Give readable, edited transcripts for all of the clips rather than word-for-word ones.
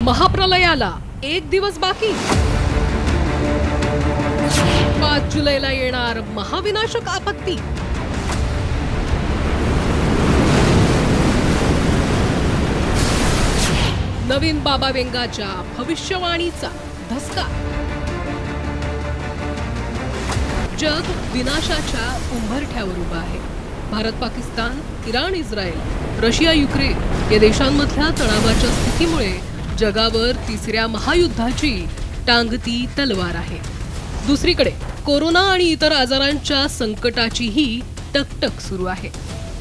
महाप्रलयाला एक दिवस बाकी। 5 जुलैला येणार महाविनाशक आपत्ती। नवीन बाबा वेंगाच्या भविष्यवाणीचा धसका। जग विनाशाच्या उंबरठ्यावर उभा आहे। Bharat, Pakistan, Iran, Israel, Russia, Ukraine या देशांमधल्या तणावाच्या स्थितीमुळे जगावर तिसऱ्या महायुद्धाची टांगती तलवार आहे। दुसरीकडे कोरोना आणि इतर आजारांच्या संकटाचीही टकटक सुरू आहे।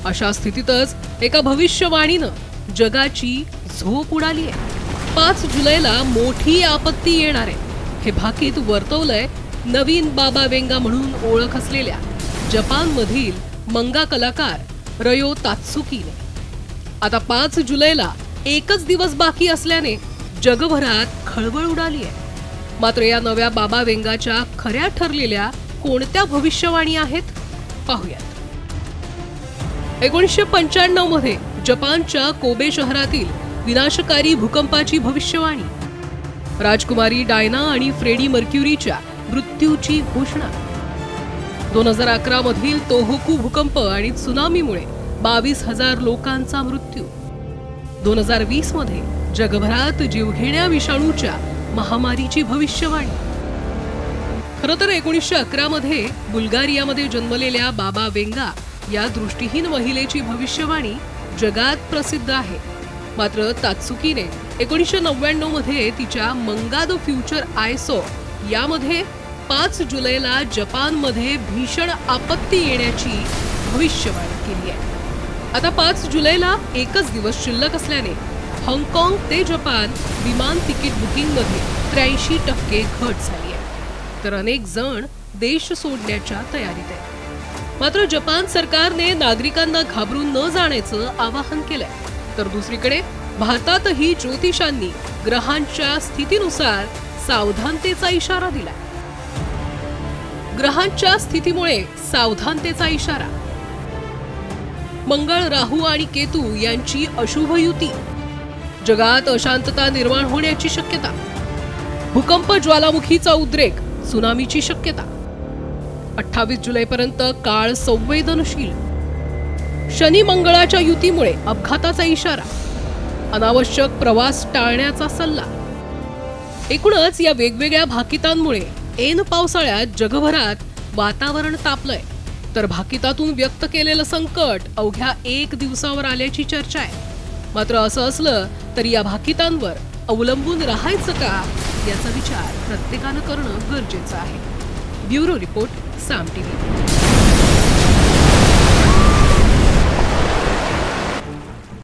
अशा स्थितीतच एका भविष्यवाणीनं जगाची झोप उडाली आहे। 5 जुलैला मोठी आपत्ती येणार आहे हे भाकीत वर्तवलंय नवीन बाबा वेंगा म्हणून ओळख असलेल्या जपानमधील मंगा कलाकार रयो तात्सुकीने। आता 5 जुलैला एकच दिवस बाकी असल्याने जगभरात खळबळ उडाली आहे। मात्र या नव्या बाबा वेंगाच्या खऱ्या ठरलेल्या कोणत्या भविष्यवाणी आहेत पाहूयात। 1995 मध्ये जपानच्या कोबे शहरातील विनाशकारी भूकंपाची भविष्यवाणी, राजकुमारी डायना आणि फ्रेडी मर्क्युरीच्या मृत्यूची घोषणा, 2011 मधील तोहोकू भूकंप आणि त्सुनामीमुळे 22,000 लोकांचा मृत्यू, 2020 मध्ये जगभरात जीवघेण्या विषाणूच्या महामारीची भविष्यवाणी। खरं तर 1911 मध्ये बुल्गारियामध्ये जन्मलेल्या बाबा वेंगा या दृष्टिहीन महिलेची भविष्यवाणी जगात प्रसिद्ध आहे। मात्र तात्सुकीने 1999 मध्ये तिच्या मंगा द फ्युचर आय सॉ यामध्ये 5 जुलैला जपानमध्ये भीषण आपत्ती येण्याची भविष्यवाणी केली आहे। आता 5 जुलैला एकच दिवस शिल्लक असल्याने हाँगकाँग ते जपान विमान तिकीट बुकिंगमध्ये 83% घट झाली आहे, तर अनेक जण देश सोडण्याच्या तयारीत आहेत। मात्र जपान सरकारने नागरिकांना घाबरून न जाण्याचं आवाहन केलंय। तर दुसरीकडे भारतातही ज्योतिषांनी ग्रहांच्या स्थितीनुसार सावधानतेचा इशारा दिलाय। ग्रहांच्या स्थितीमुळे सावधानतेचा इशारा। मंगळ, राहू आणि केतू यांची अशुभ युती, जगात अशांतता निर्माण होण्याची शक्यता, भूकंप, ज्वालामुखीचा उद्रेक, त्सुनामीची शक्यता, 28 जुलैपर्यंत काळ संवेदनशील, शनी मंगळाच्या युतीमुळे अपघाताचा इशारा, अनावश्यक प्रवास टाळण्याचा सल्ला। एकूणच या वेगवेगळ्या भाकितांमुळे ऐन पावसाळ्यात जगभरात वातावरण तापलंय, तर भाकितातून व्यक्त केलेलं संकट अवघ्या 1 दिवसावर आल्याची चर्चा आहे। मात्र असं असलं तरी या भाकितांवर अवलंबून राहायचं का याचा विचार प्रत्येकानं करणं गरजेचं आहे। ब्युरो रिपोर्ट, साम टीव्ही।